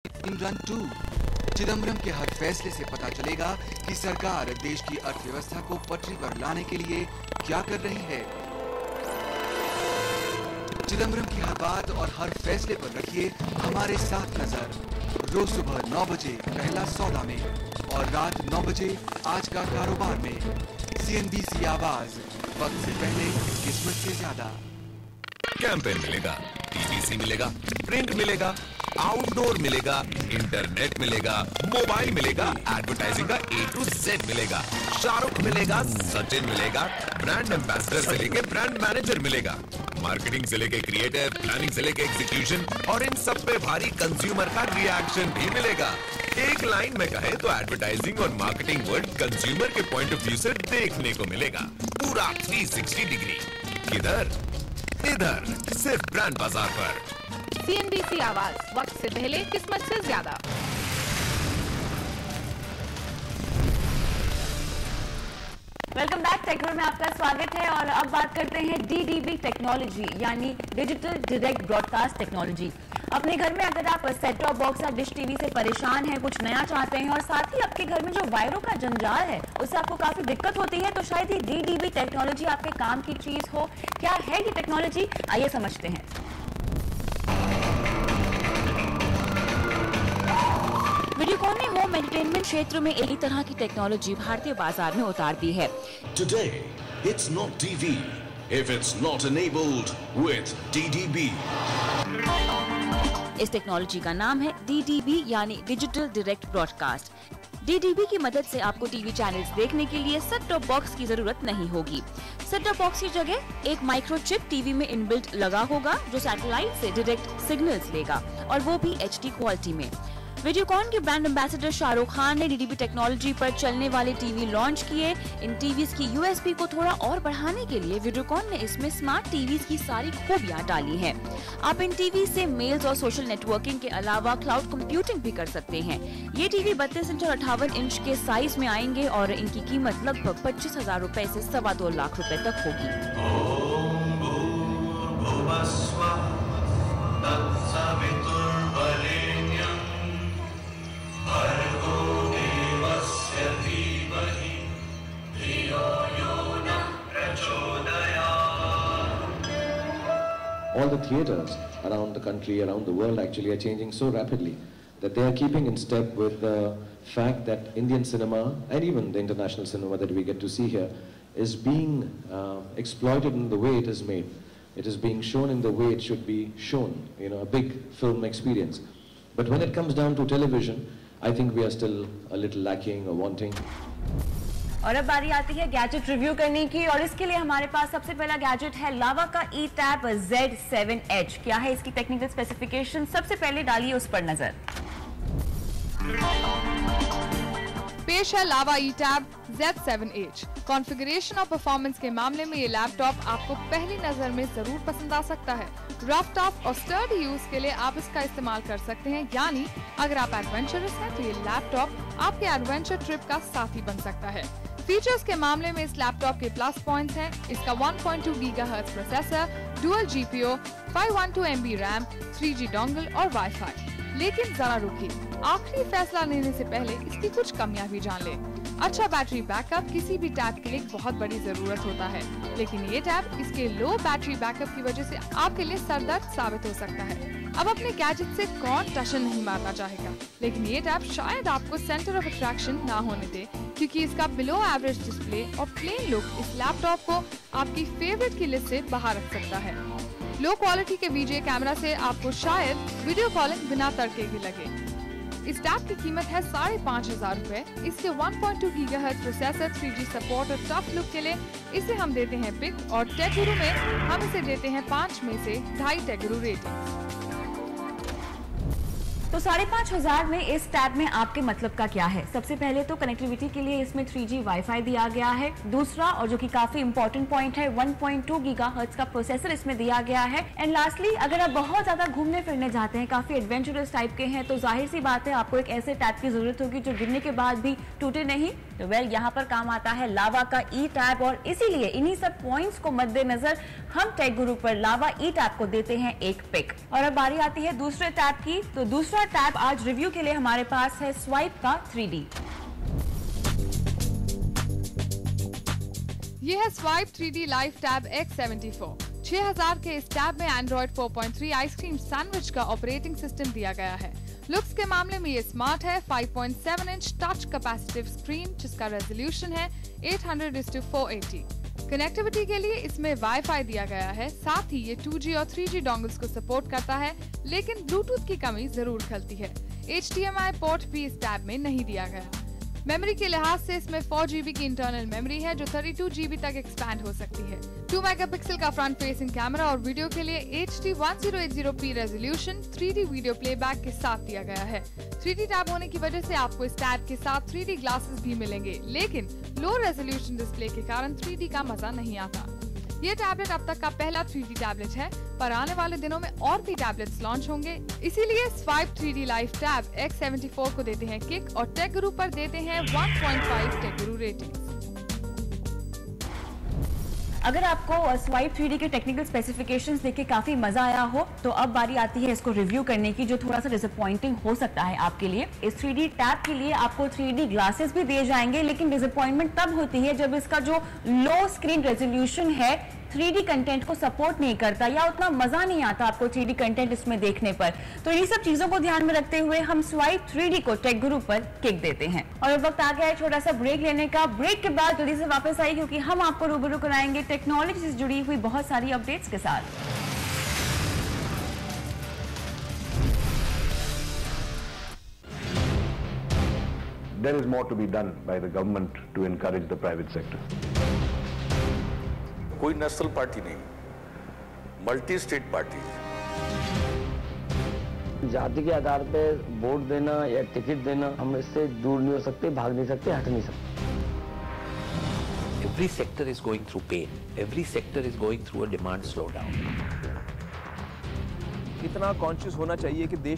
Run 2। Chidambaram के हर फैसले से पता चलेगा कि सरकार देश की अर्थव्यवस्था को पटरी पर लाने के लिए क्या कर रही है। चिदम्बरम की हर बात और हर फैसले पर रखिए हमारे साथ नजर। रोज सुबह 9 बजे पहला सौदा में और रात 9 बजे आज का कारोबार में। CNBC आवाज, वक्त से पहले, किस्मत से ज्यादा। कैंपेन मिलेगा, TVC मिलेगा, प्रिंट मिलेगा, आउटडोर मिलेगा, इंटरनेट मिलेगा, मोबाइल मिलेगा, एडवर्टाइजिंग का A to Z मिलेगा, शाहरुख मिलेगा, सचिन मिलेगा, ब्रांड एम्बेसडर से लेके ब्रांड मैनेजर मिलेगा, मार्केटिंग से लेके क्रिएटिव, प्लानिंग से लेके एग्जीक्यूशन और इन सब पे भारी कंज्यूमर का रिएक्शन भी मिलेगा। एक लाइन में कहे तो एडवर्टाइजिंग और मार्केटिंग वर्ल्ड कंज्यूमर के पॉइंट ऑफ व्यू से देखने को मिलेगा, पूरा 360 डिग्री। किधर? इधर, सिर्फ ब्रांड बाजार पर। CNBC आवाज, वक्त से पहले, किस्मत से ज्यादा। वेलकम बैक, टेकवर में आपका स्वागत है और अब बात करते हैं DDB टेक्नोलॉजी यानी डिजिटल डायरेक्ट ब्रॉडकास्ट टेक्नोलॉजी। अपने घर में अगर आप सेट टॉप बॉक्स या डिश टीवी से परेशान हैं, कुछ नया चाहते हैं और साथ ही आपके घर में जो वायरों का जंजाल है उससे आपको काफी दिक्कत होती है, तो शायद ये DDB टेक्नोलॉजी आपके काम की चीज हो। क्या है ये टेक्नोलॉजी, आइए समझते हैं। वीडियोकॉन ने होम एंटरटेनमेंट क्षेत्र में एक ही तरह की टेक्नोलॉजी भारतीय बाजार में उतार दी है। Today, it's not TV if it's not enabled with DDB. इस टेक्नोलॉजी का नाम है DDB यानी डिजिटल डायरेक्ट ब्रॉडकास्ट। DDB की मदद से आपको टीवी चैनल्स देखने के लिए सेट टॉप बॉक्स की जरूरत नहीं होगी। सेट टॉप बॉक्स की जगह एक माइक्रोचिप टीवी में इनबिल्ट लगा होगा जो सैटेलाइट से डायरेक्ट सिग्नल्स लेगा और वो भी HD क्वालिटी में। वीडियोकॉन के ब्रांड एम्बेसडर शाहरुख खान ने DDB टेक्नोलॉजी पर चलने वाले टीवी लॉन्च किए। इन टीवीज की USP को थोड़ा और बढ़ाने के लिए वीडियोकॉन ने इसमें स्मार्ट टीवीज की सारी खूबियां डाली हैं। आप इन टीवी से मेल्स और सोशल नेटवर्किंग के अलावा क्लाउड कंप्यूटिंग भी कर सकते हैं। ये टीवी 32 इंच और 58 इंच के साइज में आएंगे और इनकी कीमत लगभग 25,000 रुपए से 2.25 लाख रुपए तक होगी। All the theatres around the country, around the world actually are changing so rapidly that they are keeping in step with the fact that Indian cinema and even the international cinema that we get to see here is being exploited in the way it is made. It is being shown in the way it should be shown, you know, a big film experience. But when it comes down to television, I think we are still a little lacking or wanting. और अब बारी आती है gadget review करने की और इसके लिए हमारे पास सबसे पहला गैजेट है लावा का eTap Z7H। क्या है इसकी टेक्निकल स्पेसिफिकेशन, सबसे पहले डालिए उस पर नजर। पेश है लावा eTap Z7H। कॉन्फ़िगरेशन और परफॉर्मेंस के मामले में ये लैपटॉप आपको पहली नजर में जरूर पसंद आ सकता है। रफ टफ और स्टर्डी यूज के लिए आप इसका इस्तेमाल कर सकते हैं, यानी अगर आप एडवेंचरस हैं तो ये लैपटॉप आपके एडवेंचर ट्रिप का साथी बन सकता है। फीचर्स के मामले में इस लैपटॉप के प्लस पॉइंट्स हैं इसका 1.2 gigahertz processor, dual GPU, 512 MB RAM, 3G dongle और वाईफाई। लेकिन जरा रुकिए, आखिरी फैसला लेने से पहले इसकी कुछ कमियां भी जान लें। अच्छा बैटरी बैकअप किसी भी टैब के लिए बहुत बड़ी जरूरत होता है, लेकिन ये टैब इसके लो बैटरी बैकअप की वजह से आपके लिए सरदर्द साबित हो सकता है। अब अपने गैजेट से कौन टशन नहीं मारना चाहेगा, लेकिन ये टैब शायद आपको सेंटर ऑफ अट्रैक्शन ना होने दे, क्योंकि इसका बिलो एवरेज डिस्प्ले और प्लेन लुक इस लैपटॉप को आपकी फेवरेट की लिस्ट से बाहर रख सकता है। लो क्वालिटी के VGA कैमरा से आपको शायद वीडियो कॉलिंग बिना तड़के की लगे। इस टैब की कीमत है 5,500 रुपए। इसके 1.2 गीगाहर्ट्ज प्रोसेसर, 3G सपोर्ट और टफ लुक के लिए इसे हम देते हैं पिक और टेक गुरु में हम इसे देते हैं 5 में से 2.5 टेक गुरु रेटिंग। तो 5,500 में इस टैब में आपके मतलब का क्या है? सबसे पहले तो कनेक्टिविटी के लिए इसमें 3G वाईफाई दिया गया है। दूसरा, और जो कि काफी इंपॉर्टेंट पॉइंट है, 1.2 गीगाहर्ट्ज का प्रोसेसर इसमें दिया गया है। एंड लास्टली, अगर आप बहुत ज्यादा घूमने फिरने जाते हैं, काफी एडवेंचरस टाइप के हैं, तो जाहिर सी बात है आपको एक ऐसे टैब की जरूरत होगी जो गिरने के बाद भी टूटे नहीं। तो वेल, यहाँ पर काम आता है लावा का eTap और इसीलिए इन्हीं सब पॉइंट्स को मद्देनजर हम टेक गुरु पर लावा eTap को देते हैं एक पिक। और अब बारी आती है दूसरे टैब की। तो दूसरा दूसरा टैब आज रिव्यू के लिए हमारे पास है स्वाइप का 3D। ये है swipe 3D life tab X74। 6000 के इस टैब में Android 4.3 आइसक्रीम सैंडविच का ऑपरेटिंग सिस्टम दिया गया है। लुक्स के मामले में ये स्मार्ट है। 5.7 इंच टच कैपेसिटिव स्क्रीन जिसका रेजोल्यूशन है 800:480। कनेक्टिविटी के लिए इसमें वाईफाई दिया गया है। साथ ही ये 2G और 3G डोंगल्स को सपोर्ट करता है, लेकिन ब्लूटूथ की कमी जरूर खलती है। HDMI पोर्ट भी इस टैब में नहीं दिया गया। मेमोरी के लिहाज से इसमें 4GB की इंटरनल मेमोरी है जो 32GB तक एक्सपैंड हो सकती है। 2 मेगापिक्सल का फ्रंट फेसिंग कैमरा और वीडियो के लिए HD 1080p resolution 3D video playback के साथ दिया गया है। 3D टैब होने की वजह से आपको इस टैब के साथ 3D ग्लासेस भी मिलेंगे, लेकिन लो रेजोल्यूशन डिस्प्ले के कारण 3D का मजा नहीं आता। ये टैबलेट अब तक का पहला 3D टैबलेट है, पर आने वाले दिनों में और भी टैबलेट्स लॉन्च होंगे। इसीलिए swipe 3D life tab X74 को देते हैं किक और टेक गुरु पर देते हैं 1.5 टेक गुरु रेटिंग। अगर आपको स्वाइप 3D के टेक्निकल स्पेसिफिकेशंस देख के काफी मजा आया हो, तो अब बारी आती है इसको रिव्यू करने की, जो थोड़ा सा डिसअपॉइंटिंग हो सकता है आपके लिए। इस 3D टैब के लिए आपको 3D ग्लासेस भी दिए जाएंगे, लेकिन डिसअपॉइंटमेंट तब होती है जब इसका जो लो स्क्रीन रेजोल्यूशन है 3D कंटेंट को सपोर्ट नहीं करता या उतना मजा नहीं आता आपको 3D कंटेंट इसमें देखने पर। तो इन्हीं सब चीजों को ध्यान में रखते हुए हम स्वाइप 3D को टेक गुरु पर किक देते हैं। और अब वक्त आ गया है छोटा सा ब्रेक लेने का। ब्रेक के बाद जल्दी से वापस आई, क्योंकि हम आपको रूबरू कराएंगे टेक्नोलॉजी से जुड़ी हुई बहुत सारी अपडेट्स के साथ। There is more to be done by the government to encourage the private sector. कोई नेशनल पार्टी नहीं, मल्टी स्टेट पार्टी। जाति के आधार पे वोट देना या टिकट देना, हम इससे दूर नहीं हो सकते, भाग नहीं सकते, हट नहीं सकते। Every sector is going through pain. Every sector is going through a demand slowdown. कितना कॉन्शियस होना चाहिए कि देश